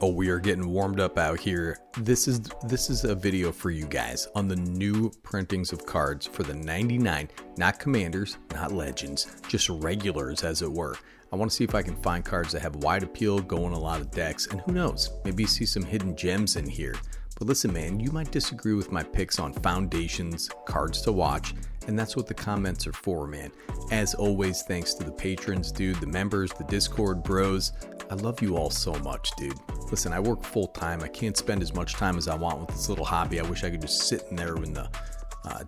Oh, we are getting warmed up out here. This is a video for you guys on the new printings of cards for the 99, not commanders, not legends, just regulars as it were. I want to see if I can find cards that have wide appeal, go in a lot of decks, and who knows, maybe see some hidden gems in here. But listen, man, you might disagree with my picks on foundations, cards to watch, and that's what the comments are for, man. As always, thanks to the patrons, dude, the members, the Discord bros. I love you all so much, dude. Listen, I work full time. I can't spend as much time as I want with this little hobby. I wish I could just sit in there in the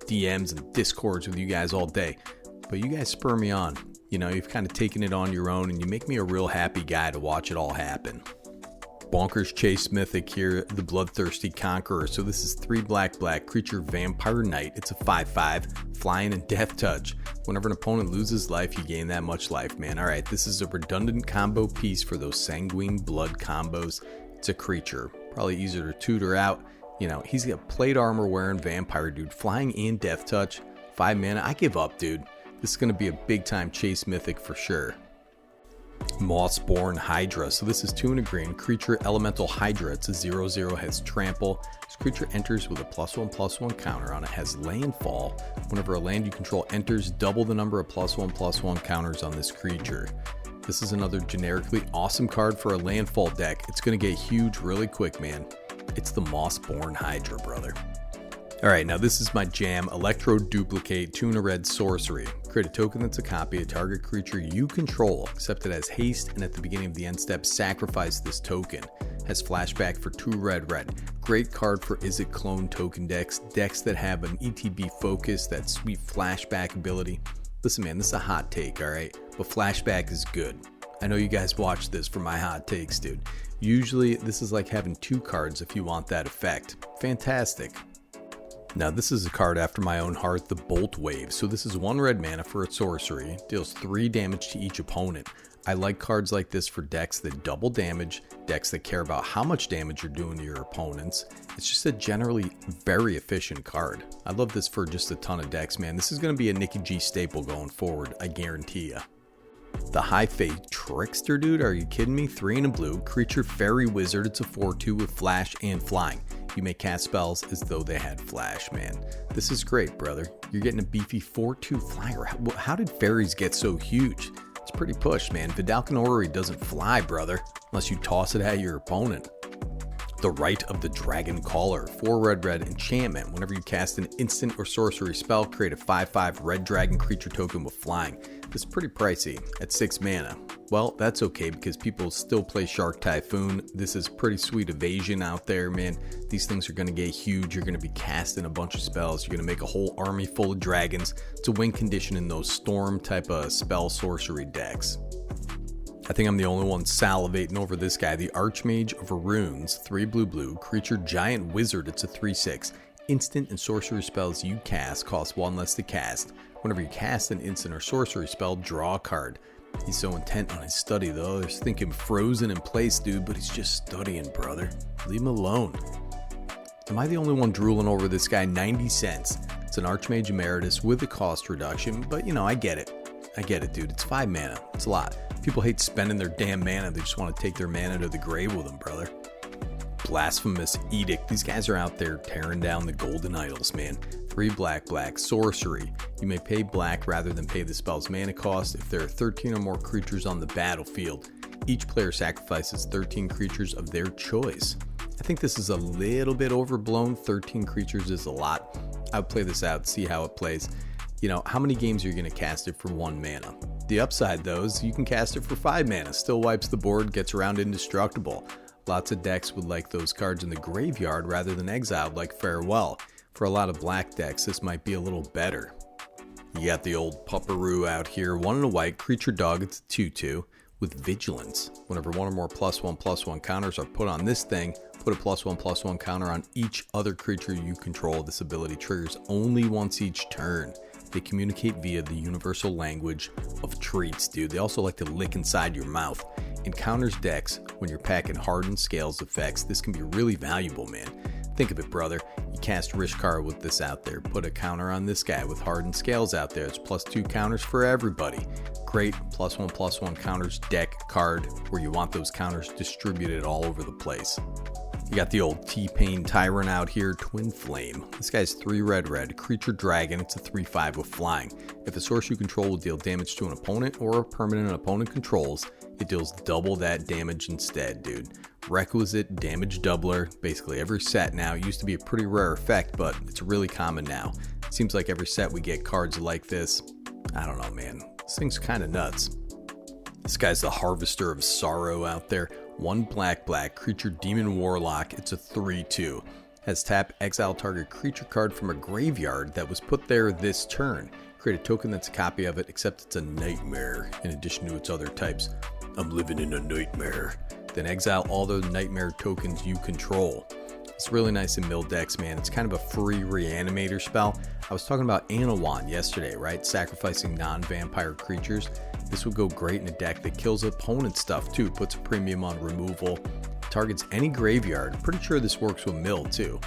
DMs and Discords with you guys all day. But you guys spur me on. You know, you've kind of taken it on your own, and you make me a real happy guy to watch it all happen. Bonkers Chase Mythic here, the Bloodthirsty Conqueror. So this is 3 black creature vampire knight. It's a 5/5, flying and death touch. Whenever an opponent loses life, you gain that much life, man. All right, this is a redundant combo piece for those sanguine blood combos. It's a creature, probably easier to tutor out. You know, he's got plate armor wearing vampire, dude, flying and death touch. 5 mana, I give up, dude. This is gonna be a big time Chase Mythic for sure. Mossborn Hydra. So this is 2 and a green creature elemental Hydra. It's a 0/0, has trample. This creature enters with a +1/+1 counter on it. Has landfall. Whenever a land you control enters, double the number of +1/+1 counters on this creature. This is another generically awesome card for a landfall deck. It's going to get huge really quick, man. It's the Mossborn Hydra, brother. Alright, now this is my jam, Electroduplicate, 2 and a red sorcery. Create a token that's a copy of a target creature you control, except it has haste, and at the beginning of the end step, sacrifice this token. Has flashback for 2 red. Great card for Is It clone token decks that have an ETB focus, that sweet flashback ability. Listen, man, this is a hot take, alright? But flashback is good. I know you guys watch this for my hot takes, dude. Usually, this is like having 2 cards if you want that effect. Fantastic. Now this is a card after my own heart, the Boltwave. So this is 1 red mana for its sorcery, deals 3 damage to each opponent. I like cards like this for decks that double damage, decks that care about how much damage you're doing to your opponents. It's just a generally very efficient card. I love this for just a ton of decks, man. This is going to be a Nicky G staple going forward, I guarantee ya. The Fae Trickster, dude, are you kidding me? 3 and a blue, creature fairy wizard. It's a 4/2 with flash and flying. You may cast spells as though they had flash, man. This is great, brother. You're getting a beefy 4/2 flyer. How did fairies get so huge? It's pretty push, man. Vedalken Orrery doesn't fly, brother, unless you toss it at your opponent. The Rite of the Dragoncaller, 4 red enchantment. Whenever you cast an instant or sorcery spell, create a 5/5 red dragon creature token with flying. This is pretty pricey at 6 mana. Well, that's okay because people still play Shark Typhoon. This is pretty sweet evasion out there, man. These things are going to get huge. You're going to be casting a bunch of spells. You're going to make a whole army full of dragons. It's a win condition in those storm type of spell sorcery decks. I think I'm the only one salivating over this guy, the Archmage of Runes, 3 blue, creature giant wizard. It's a 3/6. Instant and sorcery spells you cast cost 1 less to cast. Whenever you cast an instant or sorcery spell, draw a card. He's so intent on his study though. There's thinking frozen in place, dude, but he's just studying, brother. Leave him alone. Am I the only one drooling over this guy? 90 cents. It's an Archmage Emeritus with a cost reduction, but you know, I get it. Dude. It's 5 mana. It's a lot. People hate spending their damn mana. They just want to take their mana to the grave with them, brother. Blasphemous Edict. These guys are out there tearing down the golden idols, man. 3 black, sorcery. You may pay black rather than pay the spell's mana cost if there are 13 or more creatures on the battlefield. Each player sacrifices 13 creatures of their choice. I think this is a little bit overblown. 13 creatures is a lot. I would play this out, see how it plays. You know, how many games are you going to cast it for 1 mana? The upside, though, is you can cast it for 5 mana. Still wipes the board, gets around indestructible. Lots of decks would like those cards in the graveyard rather than exiled, like Farewell. For a lot of black decks, this might be a little better. You got the old Pupperoo out here. 1 and a white, creature dog. It's a 2/2 with vigilance. Whenever 1 or more +1/+1 counters are put on this thing, put a +1/+1 counter on each other creature you control. This ability triggers only once each turn. They communicate via the universal language of treats, dude. They also like to lick inside your mouth. In counters decks, when you're packing hardened scales effects, this can be really valuable, man. Think of it, brother. You cast Rishkar with this out there. Put a counter on this guy with hardened scales out there. It's +2 counters for everybody. Great +1/+1 counters deck card where you want those counters distributed all over the place. You got the old T-Pain Tyrant out here, Twinflame. This guy's 3 red, creature dragon, it's a 3/5 with flying. If a source you control will deal damage to an opponent or a permanent an opponent controls, it deals double that damage instead, dude. Requisite damage doubler, basically every set now. It used to be a pretty rare effect, but it's really common now. It seems like every set we get cards like this. I don't know, man. This thing's kind of nuts. This guy's the Harvester of Sorrow out there. 1 black, creature demon warlock. It's a 3/2. Has tap, exile target creature card from a graveyard that was put there this turn. Create a token that's a copy of it, except it's a nightmare in addition to its other types. I'm living in a nightmare. Then exile all those nightmare tokens you control. It's really nice in mill decks, man. It's kind of a free reanimator spell. I was talking about Anawan yesterday, right? Sacrificing non-vampire creatures. This would go great in a deck that kills opponent stuff too. Puts a premium on removal. Targets any graveyard. Pretty sure this works with mill too.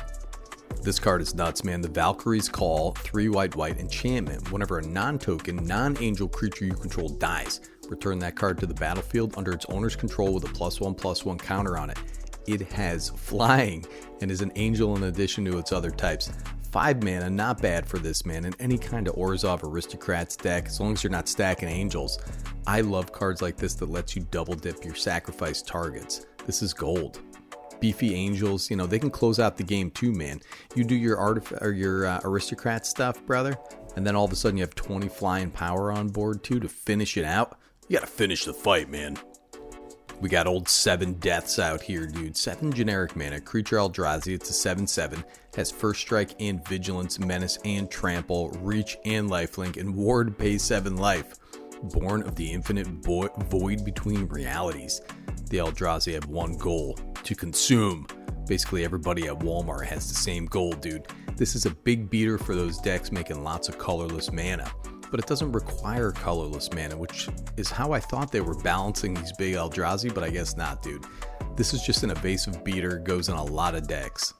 This card is nuts, man. The Valkyrie's Call, 3 white enchantment. Whenever a non-token, non-angel creature you control dies, return that card to the battlefield under its owner's control with a +1/+1 counter on it. It has flying and is an angel in addition to its other types. 5 mana, not bad for this, man, in any kind of Orzhov Aristocrats deck, as long as you're not stacking angels. I love cards like this that lets you double dip your sacrifice targets. This is gold. Beefy angels, you know, they can close out the game too, man. You do your aristocrat stuff, brother, and then all of a sudden you have 20 flying power on board too to finish it out. You gotta finish the fight, man. We got old 7 deaths out here, dude. 7 generic mana, creature Eldrazi, it's a 7/7, has first strike and vigilance, menace and trample, reach and lifelink, and ward pays 7 life. Born of the infinite void between realities. The Eldrazi have one goal: to consume. Basically everybody at Walmart has the same goal, dude. This is a big beater for those decks making lots of colorless mana. But it doesn't require colorless mana, which is how I thought they were balancing these big Eldrazi, but I guess not, dude. This is just an evasive beater, goes in a lot of decks.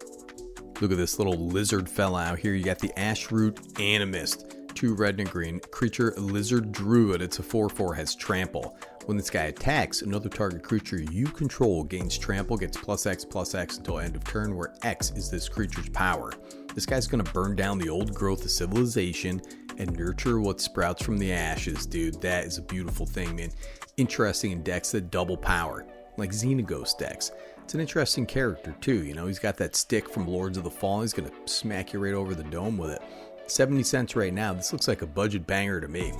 Look at this little lizard fella out here. You got the Ashroot Animist, 2 red and a green, creature lizard druid, it's a 4/4, has trample. When this guy attacks, another target creature you control gains trample, gets +X/+X until end of turn, where X is this creature's power. This guy's gonna burn down the old growth of civilization and nurture what sprouts from the ashes, dude. That is a beautiful thing, man. Interesting in decks that double power, like Xenaghost decks. It's an interesting character too, you know. He's got that stick from Lords of the Fallen. He's gonna smack you right over the dome with it. 70 cents right now. This looks like a budget banger to me.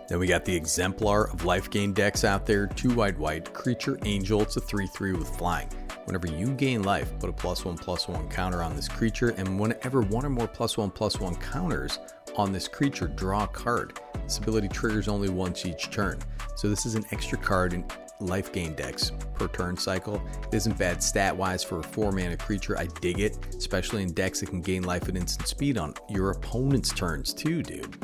Then we got the Exemplar of Life gain decks out there. 2 white, creature angel, it's a 3/3 with flying. Whenever you gain life, put a +1/+1 counter on this creature, and whenever 1 or more +1/+1 counters on this creature, draw a card. This ability triggers only once each turn. So this is an extra card in life gain decks per turn cycle. It isn't bad stat wise for a 4 mana creature. I dig it, especially in decks that can gain life at instant speed on your opponent's turns too, dude.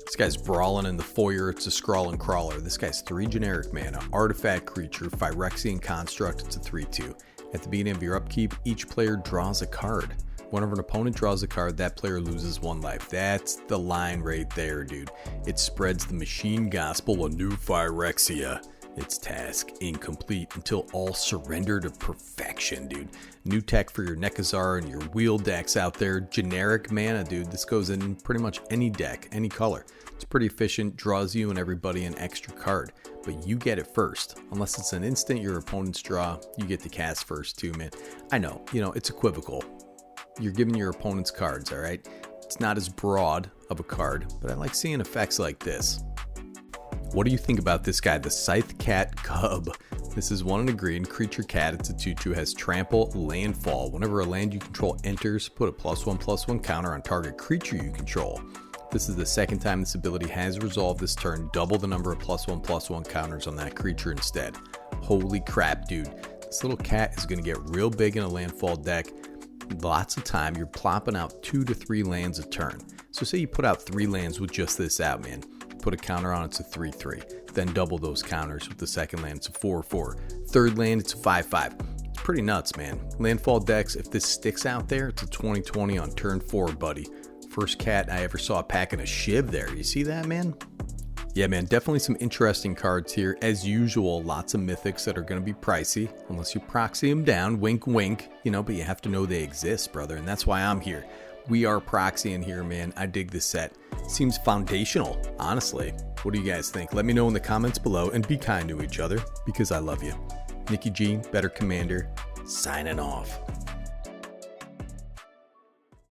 This guy's brawling in the foyer. It's a Scrawling Crawler. This guy's 3 generic mana, artifact creature, Phyrexian construct, it's a 3/2. At the beginning of your upkeep, each player draws a card. Whenever an opponent draws a card, that player loses 1 life. That's the line right there, dude. It spreads the machine gospel of new Phyrexia. Its task incomplete until all surrender to perfection, dude. New tech for your Nekazar and your wheel decks out there. Generic mana, dude. This goes in pretty much any deck, any color. It's pretty efficient, draws you and everybody an extra card, but you get it first. Unless it's an instant your opponent's draw, you get to cast first too, man. I know, you know, it's equivocal. You're giving your opponents cards, all right? It's not as broad of a card, but I like seeing effects like this. What do you think about this guy, the Scythecat Cub? This is 1 and a green, creature cat, it's a 2/2, has trample, landfall. Whenever a land you control enters, put a +1/+1 counter on target creature you control. This is the second time this ability has resolved this turn. Double the number of +1/+1 counters on that creature instead. Holy crap, dude. This little cat is going to get real big in a landfall deck. Lots of time, you're plopping out 2 to 3 lands a turn. So say you put out 3 lands with just this out, man. Put a counter on, it's a 3/3. Then double those counters with the second land, it's a 4/4. Third land, it's a 5/5. It's pretty nuts, man. Landfall decks, if this sticks out there, it's a 20/20 on turn 4, buddy. First cat I ever saw packing a shiv there. You see that, man? Yeah, man, definitely some interesting cards here. As usual, lots of mythics that are going to be pricey, unless you proxy them down, wink, wink, you know, but you have to know they exist, brother, and that's why I'm here. We are proxying here, man. I dig this set. Seems foundational, honestly. What do you guys think? Let me know in the comments below, and be kind to each other, because I love you. Nikki G, Better Commander, signing off.